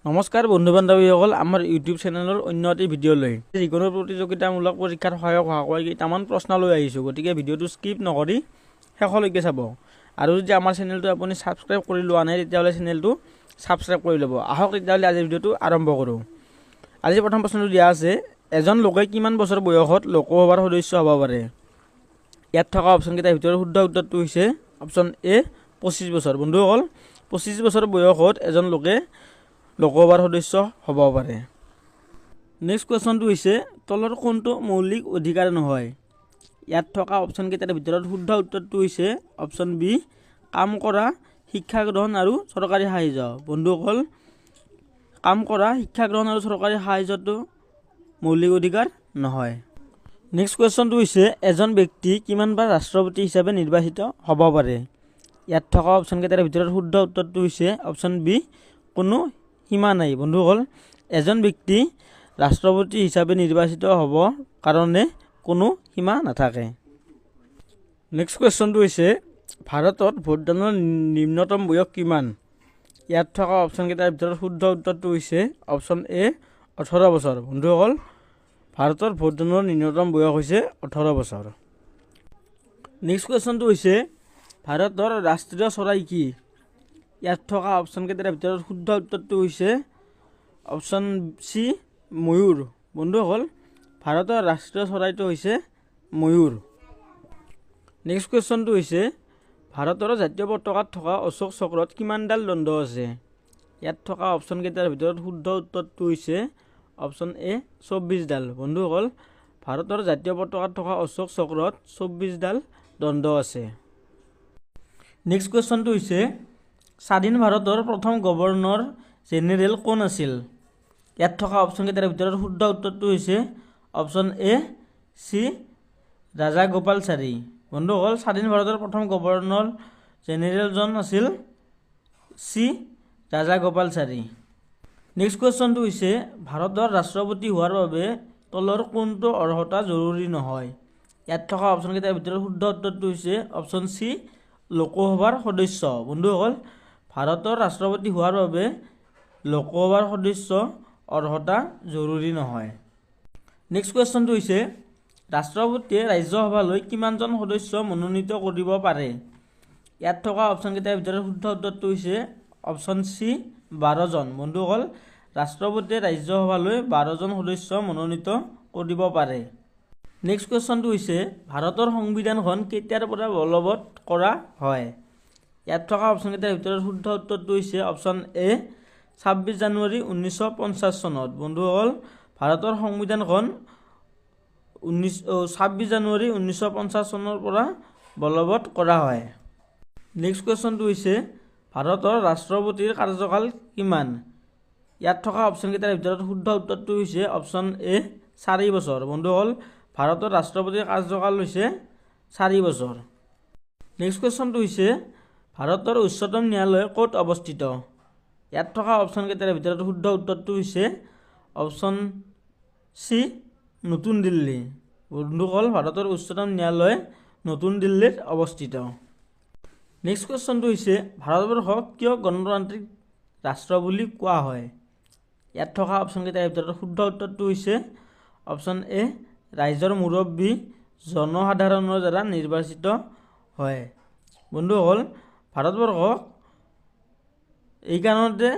নমস্কাৰ বন্ধু বান্ধৱীসকল, আমাৰ ইউটিউব চেনেলৰ অন্য এটি ভিডিঅ' লৈ যিকোনো প্ৰতিযোগিতামূলক পৰীক্ষাত সহায়ক হোৱাকৈ কেইটামান প্ৰশ্ন লৈ আহিছোঁ। গতিকে ভিডিঅ'টো স্কিপ নকৰি শেষলৈকে চাব। আৰু যদি আমাৰ চেনেলটো আপুনি ছাবস্ক্ৰাইব কৰি লোৱা নাই তেতিয়াহ'লে চেনেলটো ছাবস্ক্ৰাইব কৰি ল'ব। আহক তেতিয়াহ'লে আজিৰ ভিডিঅ'টো আৰম্ভ কৰোঁ। আজি প্ৰথম প্ৰশ্নটো দিয়া আছে, এজন লোকে কিমান বছৰ বয়সত লোকসভাৰ সদস্য হ'ব পাৰে? ইয়াত থকা অপশ্যনকেইটাৰ ভিতৰত শুদ্ধ উত্তৰটো হৈছে অপশ্যন এ 25 বছৰ। বন্ধুসকল, 25 বছৰ বয়সত এজন লোকে লোকসভাৰ সদস্য হ'ব পাৰে। নেক্সট কুৱেশ্যনটো হৈছে, তলৰ কোনটো মৌলিক অধিকাৰ নহয়? ইয়াত থকা অপশ্যনকেইটাৰ ভিতৰত শুদ্ধ উত্তৰটো হৈছে অপশ্যন বি, কাম কৰা, শিক্ষা গ্ৰহণ আৰু চৰকাৰী সাহায্য। বন্ধুসকল, কাম কৰা, শিক্ষা গ্ৰহণ আৰু চৰকাৰী সাহায্যটো মৌলিক অধিকাৰ নহয়। নেক্সট কুৱেশ্যনটো হৈছে, এজন ব্যক্তি কিমানবাৰ ৰাষ্ট্ৰপতি হিচাপে নিৰ্বাচিত হ'ব পাৰে? ইয়াত থকা অপশ্যনকেইটাৰ ভিতৰত শুদ্ধ উত্তৰটো হৈছে অপশ্যন বি, কোনো সীমা নাই। বন্ধুসকল, এজন ব্যক্তি ৰাষ্ট্ৰপতি হিচাপে নিৰ্বাচিত হ'ব কাৰণে কোনো সীমা নাথাকে। নেক্সট কুৱেশ্যনটো হৈছে, ভাৰতত ভোটদানৰ নিম্নতম বয়স কিমান? ইয়াত থকা অপশ্যনকেইটাৰ ভিতৰত শুদ্ধ উত্তৰটো হৈছে অপশ্যন এ 18 বছৰ। বন্ধুসকল, ভাৰতৰ ভোটদানৰ নিম্নতম বয়স হৈছে 18 বছৰ। নেক্সট কুৱেশ্যনটো হৈছে, ভাৰতৰ ৰাষ্ট্ৰীয় চৰাই কি? ইয়াত থকা অপশ্যনকেইটাৰ ভিতৰত শুদ্ধ উত্তৰটো হৈছে অপশ্যন চি, ময়ূৰ। বন্ধুসকল, ভাৰতৰ ৰাষ্ট্ৰীয় চৰাইটো হৈছে ময়ূৰ। নেক্সট কুৱেশ্যনটো হৈছে, ভাৰতৰ জাতীয় পতাকাত থকা অশোক চক্ৰত কিমানডাল দণ্ড আছে? ইয়াত থকা অপশ্যনকেইটাৰ ভিতৰত শুদ্ধ উত্তৰটো হৈছে অপশ্যন এ 24ডাল। বন্ধুসকল, ভাৰতৰ জাতীয় পতাকাত থকা অশোক চক্ৰত 24ডাল দণ্ড আছে। নেক্সট কুৱেশ্যনটো হৈছে, স্বাধীন ভাৰতৰ প্ৰথম গভৰ্ণৰ জেনেৰেল কোন আছিল? ইয়াত থকা অপশ্যনকেইটাৰ ভিতৰত শুদ্ধ উত্তৰটো হৈছে অপশ্যন এ চি, ৰাজাগোপালাচাৰী। বন্ধুসকল, স্বাধীন ভাৰতৰ প্ৰথম গভৰ্ণৰ জেনেৰেলজন আছিল চি, ৰাজাগোপালাচাৰী। নেক্সট কুৱেশ্যনটো হৈছে, ভাৰতৰ ৰাষ্ট্ৰপতি হোৱাৰ বাবে তলৰ কোনটো অৰ্হতা জৰুৰী নহয়? ইয়াত থকা অপশ্যনকেইটাৰ ভিতৰত শুদ্ধ উত্তৰটো হৈছে অপশ্যন চি, লোকসভাৰ সদস্য। বন্ধুসকল, ভাৰতৰ ৰাষ্ট্ৰপতি হোৱাৰ বাবে লোকসভাৰ সদস্য অৰ্হতা জৰুৰী নহয়। নেক্সট কুৱেশ্যনটো হৈছে, ৰাষ্ট্ৰপতিয়ে ৰাজ্যসভালৈ কিমানজন সদস্য মনোনীত কৰিব পাৰে? ইয়াত থকা অপশ্যনকেইটাৰ ভিতৰত শুদ্ধ উত্তৰটো হৈছে অপশ্যন চি, 12জন। বন্ধুসকল, ৰাষ্ট্ৰপতিয়ে ৰাজ্যসভালৈ 12জন সদস্য মনোনীত কৰিব পাৰে। নেক্সট কুৱেশ্যনটো হৈছে, ভাৰতৰ সংবিধানখন কেতিয়াৰ পৰা বলবৎ কৰা হয়? ইয়াত থকা অপশ্যনকেইটাৰ ভিতৰত শুদ্ধ উত্তৰটো হৈছে অপশ্যন এ 26 জানুৱাৰী 1950 চনত। বন্ধুসকল, ভাৰতৰ সংবিধানখন 26 জানুৱাৰী 1950 চনৰ পৰা বলবৎ কৰা হয়। নেক্সট কুৱেশ্যনটো হৈছে, ভাৰতৰ ৰাষ্ট্ৰপতিৰ কাৰ্যকাল কিমান? ইয়াত থকা অপশ্যনকেইটাৰ ভিতৰত শুদ্ধ উত্তৰটো হৈছে অপশ্যন এ 4 বছৰ। বন্ধুসকল, ভাৰতৰ ৰাষ্ট্ৰপতিৰ কাৰ্যকাল হৈছে 4 বছৰ। নেক্সট কুৱেশ্যনটো হৈছে, ভাৰতৰ উচ্চতম ন্যায়ালয় ক'ত অৱস্থিত? ইয়াত থকা অপশ্যনকেইটাৰ ভিতৰত শুদ্ধ উত্তৰটো হৈছে অপশ্যন চি, নতুন দিল্লী। বন্ধুসকল, ভাৰতৰ উচ্চতম ন্যায়ালয় নতুন দিল্লীত অৱস্থিত। নেক্সট কুৱেশ্যনটো হৈছে, ভাৰতবৰ্ষক কিয় গণতান্ত্ৰিক ৰাষ্ট্ৰ বুলি কোৱা হয়? ইয়াত থকা অপশ্যনকেইটাৰ ভিতৰত শুদ্ধ উত্তৰটো হৈছে অপশ্যন এ, ৰাইজৰ মুৰব্বী জনসাধাৰণৰ দ্বাৰা নিৰ্বাচিত হয়। বন্ধুসকল, ভাৰতবৰ্ষক এই কাৰণতে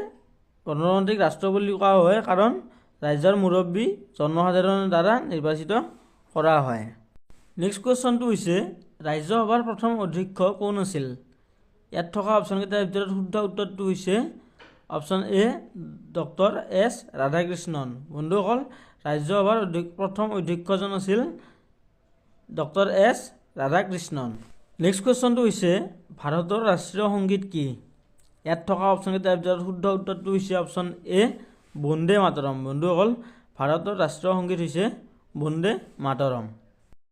গণতান্ত্ৰিক ৰাষ্ট্ৰ বুলি কোৱা হয় কাৰণ ৰাইজৰ মুৰব্বী জনসাধাৰণৰ দ্বাৰা নিৰ্বাচিত কৰা হয়। নেক্সট কুৱেশ্যনটো হৈছে, ৰাজ্যসভাৰ প্ৰথম অধ্যক্ষ কোন আছিল? ইয়াত থকা অপশ্যনকেইটাৰ ভিতৰত শুদ্ধ উত্তৰটো হৈছে option A, doctor S Radhakrishnan. বন্ধুসকল, ৰাজ্যসভাৰ প্ৰথম অধ্যক্ষজন আছিল ডক্টৰ এছ ৰাধাকৃষ্ণন। নেক্সট কুৱেশ্যনটো হৈছে, ভাৰতৰ ৰাষ্ট্ৰীয় সংগীত কি? ইয়াত থকা অপশ্যনকেইটাৰ ভিতৰত শুদ্ধ উত্তৰটো হৈছে অপশ্যন এ, বন্দে মাতৰম। বন্ধুসকল, ভাৰতৰ ৰাষ্ট্ৰীয় সংগীত হৈছে বন্দে মাতৰম।